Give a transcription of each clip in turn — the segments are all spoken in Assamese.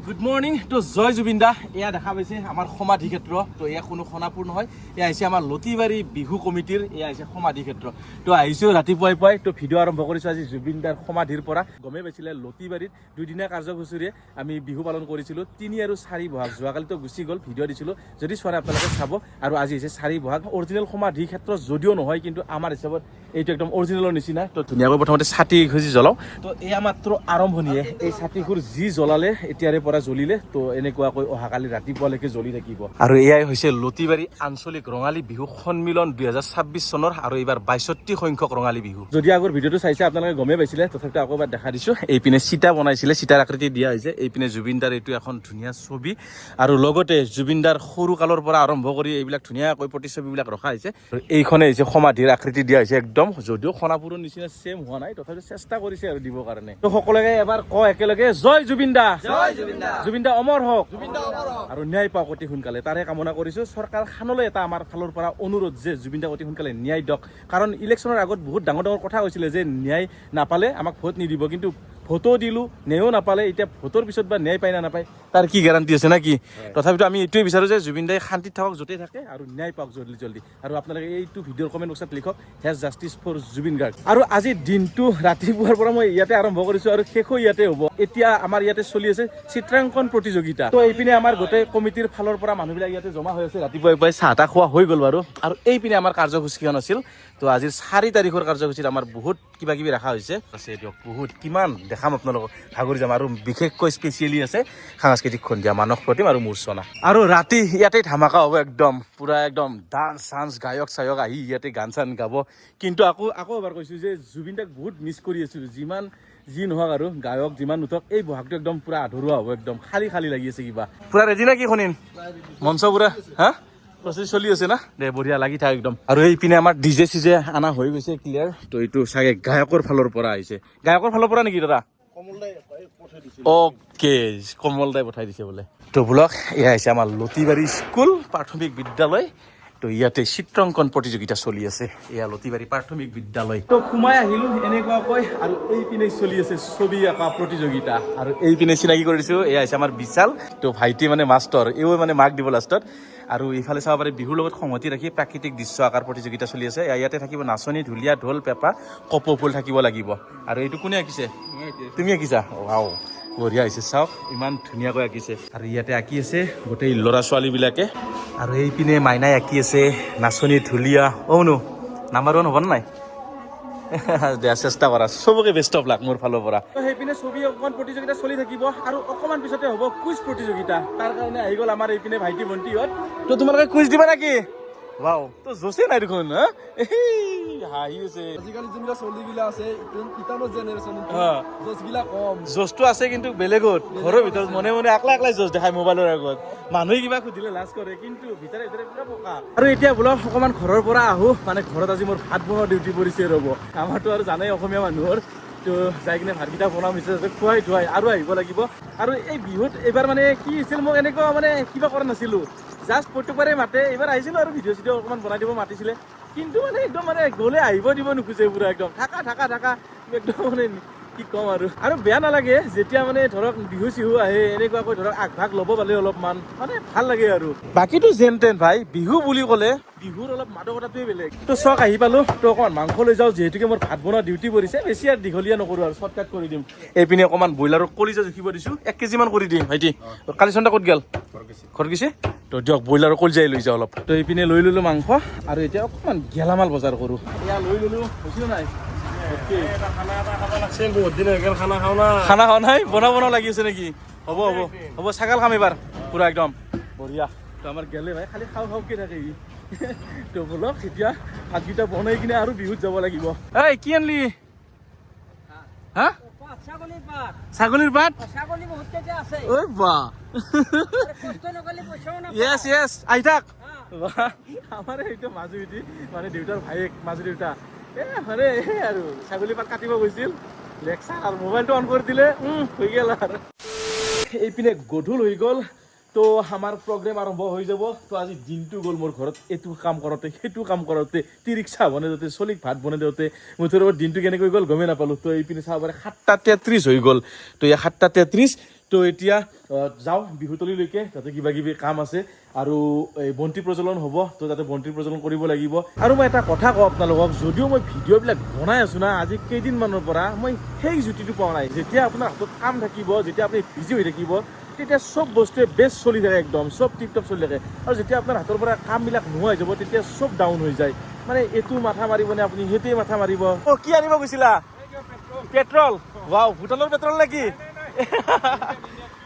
গুড মৰ্নিং তো জয় জুবিন দা এয়া দেখা পাইছে আমাৰ সমাধি ক্ষেত্ৰ তো এয়া কোনো সোণাপুৰ নহয় এয়া হৈছে আমাৰ লতিবাৰী বিহু কমিটিৰ এয়া হৈছে সমাধি ক্ষেত্ৰ তো আহিছো ৰাতিপুৱাই পুৱাই তো ভিডিঅ' আৰম্ভ কৰিছো আজি জুবিন দাৰ সমাধিৰ পৰা গমে পাইছিলে লতিবাৰীত দুদিনীয়া কাৰ্যসূচীৰে আমি বিহু পালন কৰিছিলো 3 আৰু 4 বহাগ যোৱাকালিতো গুচি গ'ল ভিডিঅ' দিছিলো যদি চোৱা আপোনালোকে চাব আৰু আজি হৈছে 4 বহাগ অৰিজিনেল সমাধি ক্ষেত্ৰ যদিও নহয় কিন্তু আমাৰ হিচাপত এইটো একদম অৰিজিনেলৰ নিচিনা তো ধুনীয়াকৈ প্ৰথমতে ছাতি খুজি জ্বলাও তো এয়া মাত্ৰ আৰম্ভণিয়ে এই ছাতিবোৰ যি জ্বলালে এতিয়াৰে পৰা জ্বলিলে তো এনেকুৱাকৈ অহাকালি ৰাতিপুৱালৈকে জ্বলি থাকিব আৰু এয়াই হৈছে লতিবাৰী আঞ্চলিক ৰঙালী বিহু সন্মিলন 2026 চনৰ আৰু এইবাৰ 62টি সংখ্যক ৰঙালী বিহু যদি আগৰ ভিডিঅ'টো চাইছে আপোনালোকে গমে পাইছিলে তথাপিতো আকৌ এবাৰ দেখা দিছো এইপিনে চিতা বনাইছিলে চিতাৰ আকৃতি দিয়া হৈছে এইপিনে জুবিন দাৰ এইটো এখন ধুনীয়া ছবি আৰু লগতে জুবিন দাৰ সৰু কালৰ পৰা আৰম্ভ কৰি এইবিলাক ধুনীয়াকৈ প্ৰতিচ্ছবিবিলাক ৰখা হৈছে আৰু এইখনে হৈছে সমাধিৰ আকৃতি দিয়া হৈছে একদম যদিও সোণাপুৰৰ নিচিনা সেম হোৱা নাই তথাপিতো চেষ্টা কৰিছে আৰু দিবৰ কাৰণে তো সকলোকে এবাৰ ক একেলগে জয় জুবিন দা জয় জুবিন দা জুবিন দা অমৰ হওক জুবিন দা অমৰ হওক আৰু ন্যায় পাওক অতি সোনকালে তাৰে কামনা কৰিছো চৰকাৰ খানলৈ এটা আমাৰ ফালৰ পৰা অনুৰোধ যে জুবিন দা অতি সোনকালে ন্যায় দিয়ক কাৰণ ইলেকশ্যনৰ আগত বহুত ডাঙৰ ডাঙৰ কথা কৈছিলে যে ন্যায় নাপালে আমাক ভোট নিদিব কিন্তু ভোটো দিলো ন্যায়ো নাপালে এতিয়া ভোটৰ পিছত বা ন্যায় পায় না নাপায় তাৰ কি গ্যাৰাণ্টি আছে না কি তথাপিতো আমি এইটোৱে বিচাৰো যে জুবিন দাই শান্তিত থাকক য'তেই থাকে আৰু ন্যায় পাওক জলদি জলদি আৰু আপোনালোকে এইটো ভিডিঅ'ৰ কমেণ্ট বক্সত লিখক hash justice for Zubeen Garg আৰু আজি দিনটো ৰাতিপুৱাৰ পৰা মই ইয়াতে আৰম্ভ কৰিছো আৰু শেষো ইয়াতে হ'ব এতিয়া আমাৰ ইয়াতে চলি আছে চিত্ৰাংকন প্ৰতিযোগিতা তো এইপিনে আমাৰ গোটেই কমিটিৰ ফালৰ পৰা মানুহবিলাক ইয়াতে জমা হৈ আছে ৰাতিপুৱাই পুৱাই চাহ তাহ খোৱা হৈ গ'ল বাৰু আৰু এইপিনে আমাৰ কাৰ্যসূচীখন আছিল তো আজিৰ 4 তাৰিখৰ কাৰ্যসূচীত আমাৰ বহুত কিবা কিবি ৰখা হৈছে আছে দিয়ক বহুত কিমান দেখাম আপোনালোকক ভাগৰি যাম আৰু বিশেষকৈ স্পেচিয়েলি আছে সাংস্কৃতিক সন্ধিয়া মানস প্ৰতিম আৰু মূৰ্ছনা আৰু ৰাতি ইয়াতে ধামাকা হ'ব একদম পুৰা একদম ডান্স চান্স গায়ক চায়ক আহি ইয়াতে গান চান গাব কিন্তু আকৌ এবাৰ কৈছোঁ যে জুবিন দাক বহুত মিছ কৰি আছোঁ যিমান যি নহওক আৰু গায়ক যিমান নুঠক এই বহাগটো একদম পুৰা আধৰুৱা হ'ব একদম খালী খালী লাগি আছে কিবা পুৰা ৰেডি না কি শুনিম মঞ্চ পুৰা হা প্ৰচেছ চলি আছে না দে বঢ়িয়া লাগি থাক একদম আৰু এইপিনে আমাৰ ডিজে চিজে আনা হৈ গৈছে ক্লিয়াৰ তো এইটো চাগে গায়কৰ ফালৰ পৰা আহিছে গায়কৰ ফালৰ পৰা নেকি দাদা অ'কে কমল দাই পঠাই দিছে বোলে তো বোলক এয়া হৈছে আমাৰ লতিবাৰী স্কুল প্ৰাথমিক বিদ্যালয় তো ইয়াতে চিত্ৰাংকন প্ৰতিযোগিতা চলি আছে এয়া লতিবাৰী প্ৰাথমিক বিদ্যালয় তো সোমাই আহিলো এনেকুৱাকৈ আৰু এইপিনে চলি আছে ছবি আঁকা প্ৰতিযোগিতা আৰু এইপিনে চিনাকি কৰিছো এয়া হৈছে আমাৰ বিশাল তো ভাইটি মানে মাষ্টৰ এও মানে মাৰ্ক দিব লাষ্টত আৰু এইফালে চাব পাৰে বিহুৰ লগত সংগতি ৰাখি প্ৰাকৃতিক দৃশ্য আঁকাৰ প্ৰতিযোগিতা চলি আছে ইয়াতে থাকিব নাচনী ঢুলীয়া ঢোল পেঁপা কপৌ ফুল থাকিব লাগিব আৰু এইটো কোনে আঁকিছে তুমি আঁকিছা ৱাও বঢ়িয়া হৈছে চাওক ইমান ধুনীয়াকৈ আঁকিছে আৰু ইয়াতে আঁকি আছে গোটেই ল'ৰা ছোৱালীবিলাকে আৰু এইপিনে মাইনাই আঁকি আছে নাচনী ঢুলীয়া অ'নো নাম্বাৰ 1 হ'ব নাই দিয়া চেষ্টা কৰা চবকে বেষ্ট অফ লাক মোৰ ফালৰ পৰা সেইপিনে ছবি অংকন প্ৰতিযোগিতা চলি থাকিব আৰু অকণমান পিছতে হ'ব কুইজ প্ৰতিযোগিতা তাৰ কাৰণে আহি গ'ল আমাৰ এইপিনে ভাইটি ভণ্টিহঁত তো তোমালোকে কুইজ দিবা নেকি ৱাও তো জোচে নাই দেখোন হাঁহি আছে আজিকালি যোনবিলাক চলিবিলাক আছে ইটানৰ জেনেৰেশ্যন জোচবিলাক কম জোচটো আছে কিন্তু বেলেগত ঘৰৰ ভিতৰত মনে মনে একলাই জোচ দেখায় মোবাইলৰ আগত মানুহে কিবা সুধিলে লাজ কৰে কিন্তু ভিতৰে ভিতৰে পুৰা পকা আৰু এতিয়া বোলক অকণমান ঘৰৰ পৰা আহোঁ মানে ঘৰত আজি মোৰ ভাত বনোৱা ডিউটি পৰিছে ৰ'ব আমাৰতো আৰু জানেই অসমীয়া মানুহৰ তো যাই কিনে ভাতকেইটা বনাম নিশ্চয় খুৱাই ধুৱাই আৰু আহিব লাগিব আৰু এই বিহুত এইবাৰ মানে কি হৈছিল মোক এনেকুৱা মানে কিবা কৰা নাছিলোঁ জাষ্ট প্ৰত্যেকবাৰে মাতে এইবাৰ আহিছিলোঁ আৰু ভিডিঅ' চিডিঅ' অকণমান বনাই দিব মাতিছিলে কিন্তু মানে একদম মানে গ'লে আহিব দিব নোখোজে পুৰা একদম থাকা একদম মানে কি ক'ম আৰু বেয়া নালাগে যেতিয়া মানে ধৰক বিহু চিহু আহে এনেকুৱাকৈ ধৰক আগভাগ ল'ব পালে অলপমান মানে ভাল লাগে আৰু বাকীটো যেন তেন ভাই বিহু বুলি ক'লে বিহুৰ অলপ মাদকতাটোৱে বেলেগ তো চক আহি পালোঁ তো অকণমান মাংস লৈ যাওঁ যিহেতুকে মোৰ ভাত বনোৱা ডিউটি পৰিছে বেছি আৰু দীঘলীয়া নকৰোঁ আৰু শ্বৰ্টকাট কৰি দিম এইপিনে অকণমান ব্ৰইলাৰৰ কলিজা জুখিব দিছোঁ 1 কেজিমান কৰি দিম ভাইটি কালি চন্দা ক'ত গ'ল ঘৰ গৈছে তো দিয়ক ব্ৰইলাৰৰ কলিজাই লৈ যাওঁ অলপ তো এইপিনে লৈ ল'লোঁ মাংস আৰু এতিয়া অকণমান গেলামাল বজাৰ কৰোঁ এয়া লৈ ল'লোঁ হৈছেও নাই খানা খাওঁ নাই বনাব লাগি আছে নেকি হ'ব ছাগাল খাম এইবাৰ পুৰা একদম বঢ়িয়া তো আমাৰ গেলে ভাই খালি খাওঁকে থাকে তো বলক এতিয়া ভাতকেইটা বনাই কিনে আৰু বিহুত যাব লাগিব এই কি আনলি হা ছাগলীৰ পাত ঐ বাহ য়েছ আহি থাক আমাৰ এইটো মাজুটি মানে দেউতাৰ ভাইয়েক মাজু দেউতা মানে আৰু ছাগলী পাত কাটিব গৈছিল লেকচাৰ আৰু মোবাইলটো অন কৰি দিলে হৈ গ'ল আৰু এইপিনে গধূল হৈ গ'ল তো আমাৰ প্ৰগ্ৰেম আৰম্ভ হৈ যাব তো আজি দিনটো গ'ল মোৰ ঘৰত এইটো কাম কৰোঁতে সেইটো কাম কৰোঁতে ৰিক্সা বনাই যাওঁতে চলিক ভাত বনাই দিওঁতে মুঠৰ ওপৰত দিনটো কেনেকৈ গ'ল গমেই নাপালোঁ তো এইপিনে চাব পাৰে 7:33 হৈ গ'ল তো এই 7:33 তো এতিয়া যাওঁ বিহুতলীলৈকে, তাতে কিবা কিবি কাম আছে আৰু এই বন্তি প্ৰজ্বলন হ'ব। তো তাতে বন্তি প্ৰজ্বলন কৰিব লাগিব। আৰু মই এটা কথা কওঁ আপোনালোকক, যদিও মই ভিডিঅ'বিলাক বনাই আছোঁ না, আজি কেইদিনমানৰ পৰা মই সেই জুতিটো পোৱা নাই। যেতিয়া আপোনাৰ হাতত কাম থাকিব, যেতিয়া আপুনি বিজি হৈ থাকিব, তেতিয়া চব বস্তুৱে বেষ্ট চলি থাকে, একদম চব টিপটপ চলি থাকে। আৰু যেতিয়া আপোনাৰ হাতৰ পৰা কামবিলাক নোহোৱা হৈ যাব, তেতিয়া চব ডাউন হৈ যায়। মানে এইটো মাথা মাৰিবনে আপুনি, সেইটোৱে মাথা মাৰিব। অ' কি আনিব গৈছিলা? পেট্ৰল। ৱাও, ভূটানৰ পেট্ৰল নেকি?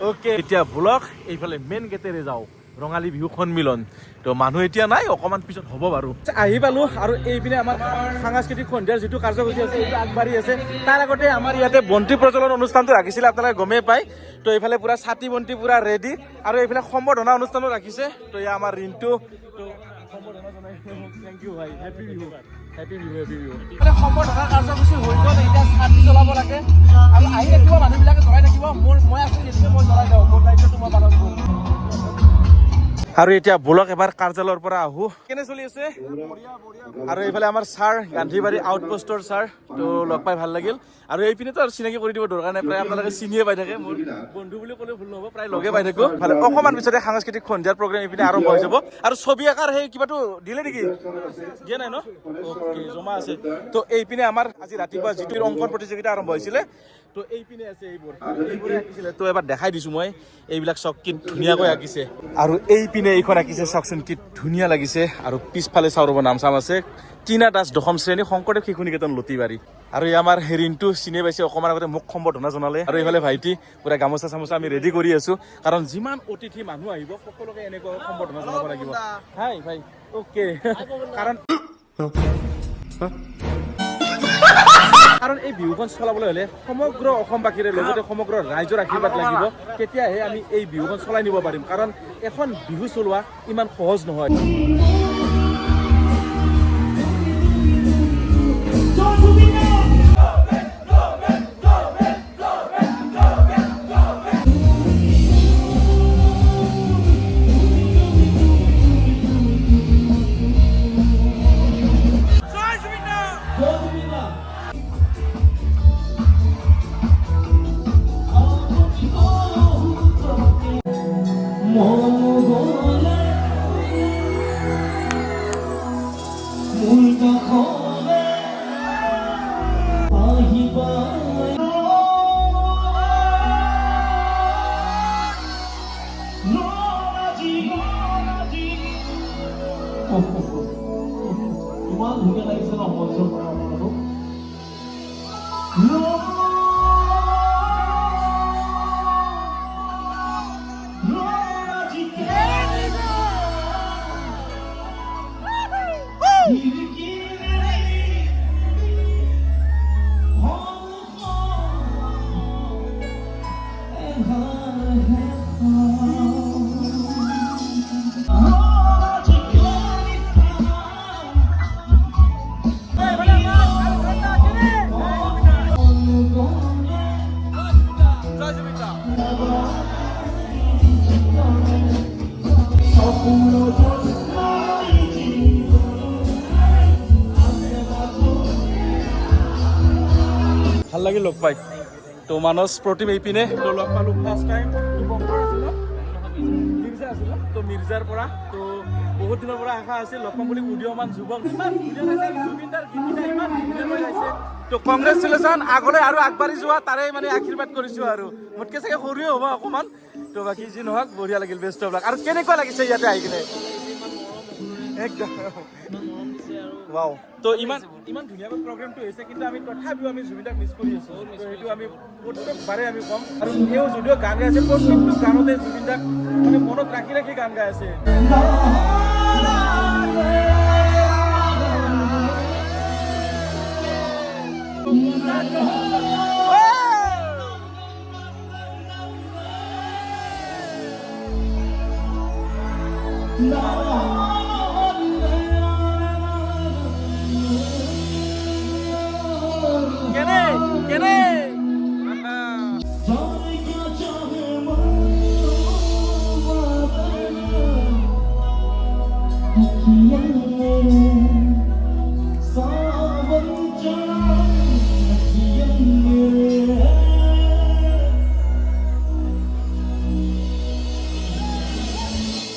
অ'কে, এতিয়া ব্লক এইফালে মেইন গেটেৰে যাওঁ, ৰঙালী বিহু সন্মিলন। তো মানুহ এতিয়া নাই, অকণমান পিছত হ'ব বাৰু। আহি পালোঁ আৰু এইপিনে আমাৰ সাংস্কৃতিক সন্ধিয়াৰ যিটো কাৰ্যসূচী আছে এইটো আগবাঢ়ি আছে। তাৰ আগতে আমাৰ ইয়াতে বন্তি প্ৰজ্বলন অনুষ্ঠানটো ৰাখিছিলে, আপোনালোকে গমেই পায়। তো এইফালে পুৰা চাতি বন্তি পুৰা ৰেডি, আৰু এইফালে সম্বৰ্ধনা অনুষ্ঠানো ৰাখিছে। তো এয়া আমাৰ ৰিণ্টু, তো সম্বৰ্ধনা জনাই, থেংক ইউ ভাই, happy Bihu, happy Bihu, happy Bihu. সম্বৰ্ধনা কাৰ্যসূচী হৈ গ'ল, এতিয়া চাতি জ্বলাব লাগে আৰু আহি থাকিব মানুহবিলাকে জ্বলাই থাকিব। মই আছোঁ, যেতিয়া মই জ্বলাই দিওঁ, মোৰ দায়িত্বটো মই পালন কৰোঁ। আৰু এতিয়া ব্লক এবাৰ কাৰ্যালয়ৰ পৰা আহোঁ। কেনে চলি আছে? আৰু এইফালে আমাৰ ছাৰ, গান্ধীবাৰী আউটপোষ্টৰ ছাৰ, তো লগ পাই ভাল লাগিল। আৰু এইপিনেতো আৰু চিনাকি কৰি দিব দৰকাৰ নাই, প্ৰায় আপোনালোকে চিনিয়ে পাই থাকে। মোৰ বন্ধু বুলি ক'লেও ভুল নহ'ব, প্ৰায় লগে পাই থাকোঁ। ভালে, অকণমান পিছতে সাংস্কৃতিক সন্ধিয়াৰ প্ৰগ্ৰেম এইপিনে আৰম্ভ হৈ যাব। আৰু ছবি আঁকাৰ সেই কিবাটো দিলে নেকি? দিয়া নাই ন? অ'কে, জমা আছে। তো এইপিনে আমাৰ আজি ৰাতিপুৱা যিটো অংকন প্ৰতিযোগিতা আৰম্ভ হৈছিলে, তো এইপিনে আছে এইবোৰে আঁকিছিলে। তো এবাৰ দেখাই দিছোঁ মই, এইবিলাক চক কি ধুনীয়াকৈ আঁকিছে। আৰু এইপিনে এইখন আঁকিছে, চাওকচোন কি ধুনীয়া লাগিছে। আৰু পিছফালে চাওঁ ৰ'ব, নাম চাম আছে, টিনা দাস, দশম শ্ৰেণী, শংকৰদেৱ শিশু নিকেতন, লতিবাৰী। আৰু এই আমাৰ হেৰিনটো চিনি পাইছে, অকণমান আগতে মোক সম্বৰ্ধনা জনালে। আৰু এইফালে ভাইটি পুৰা গামোচা চামোচা আমি ৰেডি কৰি আছোঁ, কাৰণ যিমান অতিথি মানুহ আহিব সকলোকে এনেকুৱা সম্বৰ্ধনা জনাব লাগিব। হাই ভাই, অ'কে। কাৰণ এই বিহুখন চলাবলৈ হ'লে সমগ্ৰ অসমবাসীৰে লগতে সমগ্ৰ ৰাইজৰ আশীৰ্বাদ লাগিব, তেতিয়াহে আমি এই বিহুখন চলাই নিব পাৰিম। কাৰণ এখন বিহু চলোৱা ইমান সহজ নহয়। ইমান ধুনীয়া লাগিছে ন মঞ্চৰ পৰা আপোনালোকক। ভাল লাগিল লগ পাই। তো মানস প্ৰতিম এইপিনে তো লগ পালোঁ ফাৰ্ষ্ট টাইম। মিৰ্জা আছিল, তো মিৰ্জাৰ পৰা তো বহুত দিনৰ পৰা আশা আছিল লগ পাম বুলি। উদীয়মান যুৱক, ইমান ধুনীয়া লাগিছে, জুবিনদাৰ গীতকেইটা ইমান ধুনীয়াকৈ গাইছে। তো কংগ্ৰেচুলেশ্যন, আগলৈ আৰু আগবাঢ়ি যোৱা তাৰে মানে আশীৰ্বাদ কৰিছোঁ। আৰু মোতকৈ চাগে সৰুৱে হ'ব অকণমান। তো বাকী যি নহওক, বঢ়িয়া লাগিল, বেষ্ট অফ লাক। আৰু কেনেকুৱা লাগিছে ইয়াতে আহি কিনে? একদম ৱাও। তো ইমান ধুনীয়াকৈ প্ৰগ্ৰেমটো হৈছে, কিন্তু আমি তথাপিও আমি জুবিনদাক মিছ কৰি আছোঁ। তো সেইটো আমি প্ৰত্যেকবাৰে আমি ক'ম। আৰু তেওঁ যদিও গান গাই আছে, প্ৰত্যেকটো গানতে জুবিনদাক মানে মনত ৰাখি ৰাখি গান গাই আছে।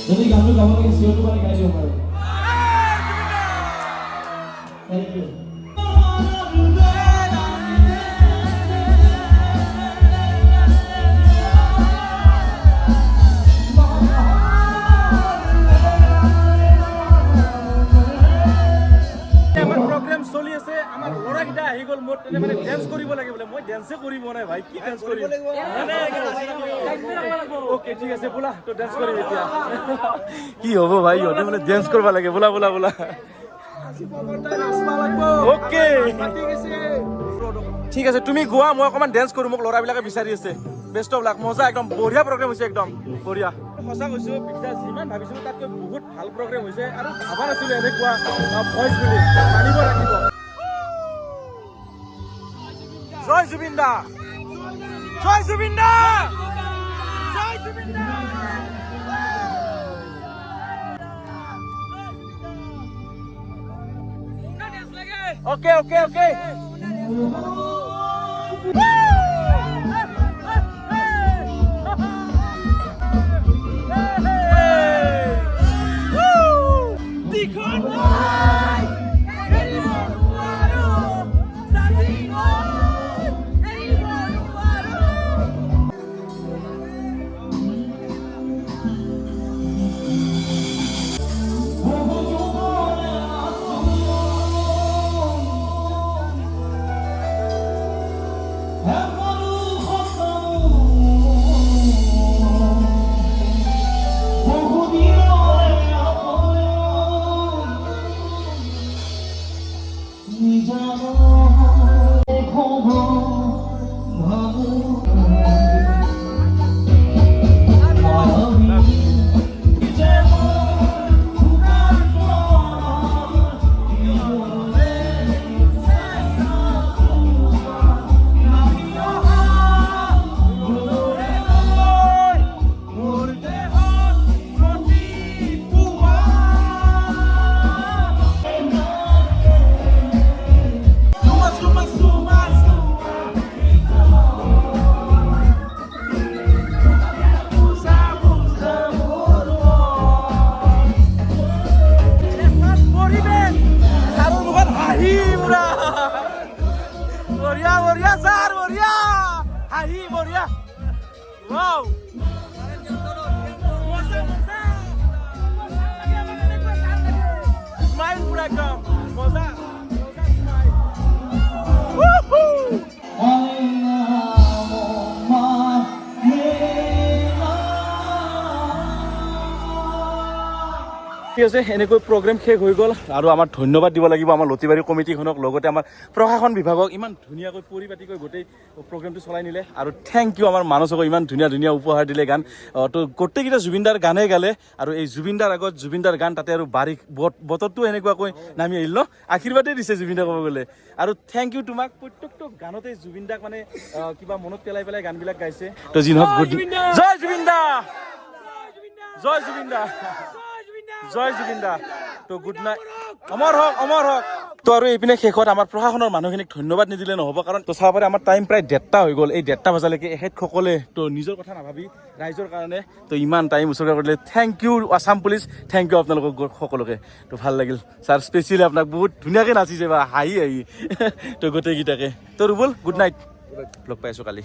যদি গানটো গাব লাগে চিঞৰটো মানে গাই দিব পাৰে থেংক ইউ আমাৰ প্ৰগ্ৰাম চলি আছে আমাৰ ল'ৰাকেইটা আহি গ'ল মোৰ তেনে মানে ডেন্স কৰিব লাগে বোলে মই ডেন্সে কৰিব নাই ভাই কি ডেন্স কৰিম ওকে ঠিক আছে বোলা তো ডেন্স কৰিম এতিয়া কি হ'ব ভাই ইহঁতে মানে ডেন্স কৰিব লাগে বোলা বোলা বোলা ওকে ঠিক আছে তুমি গোৱা মই অকণমান ডেন্স কৰোঁ মোক ল'ৰাবিলাকে বিচাৰি আছে বেষ্ট অফ লাক মজা একদম বঢ়িয়া প্ৰগ্ৰেম হৈছে একদম বঢ়িয়া সঁচা কৈছো বিদ্যা যিমান ভাবিছিলো তাতকৈ বহুত ভাল প্ৰগ্ৰেম হৈছে আৰু ভাবা নাছিলো এনেকুৱা ভইচ বুলি মানিব লাগিব জয় জুবিন দা জয় জুবিন দা জয় জুবিন দা okay okay okay Wow! Smile pura ekdom. Moza. Smile. Woohoo! ঠিক আছে এনেকৈ প্ৰগ্ৰেম শেষ হৈ গ'ল আৰু আমাৰ ধন্যবাদ দিব লাগিব আমাৰ লতিবাৰী কমিটিখনক লগতে আমাৰ প্ৰশাসন বিভাগক ইমান ধুনীয়াকৈ পৰিপাটিকৈ গোটেই প্ৰগ্ৰেমটো চলাই নিলে আৰু থেংক ইউ আমাৰ মানসক ইমান ধুনীয়া ধুনীয়া উপহাৰ দিলে গান তো গোটেইকেইটা জুবিনদাৰ গানেই গালে আৰু এই জুবিনদাৰ আগত জুবিনদাৰ গান তাতে আৰু বাৰিষ বতৰটো এনেকুৱাকৈ নামি আহিল ন আশীৰ্বাদেই দিছে জুবিনদা ক'ব গ'লে আৰু থেংক ইউ তোমাক প্ৰত্যেকটো গানতে জুবিনদাক মানে কিবা মনত পেলাই পেলাই গানবিলাক গাইছে তো যি নহওক জয় জুবিনদা জয় জুবিনদা জয় জুবিনদা তো গুড নাইট অমৰ হওক তো আৰু এইপিনে শেষত আমাৰ প্ৰশাসনৰ মানুহখিনিক ধন্যবাদ নিদিলে নহ'ব কাৰণ তো চাব পাৰে আমাৰ টাইম প্ৰায় 1:30 হৈ গ'ল এই 1:30 বজালৈকে এখেতসকলে তো নিজৰ কথা নাভাবি ৰাইজৰ কাৰণে তো ইমান টাইম উচৰ্গা কৰিলে thank you Assam police thank you আপোনালোকক সকলোকে তো ভাল লাগিল ছাৰ স্পেচিয়েলি আপোনাক বহুত ধুনীয়াকৈ নাচিছে বা হাঁহি তো গোটেইকেইটাকে তো ৰুবুল গুড নাইট লগ পাই আছোঁ কালি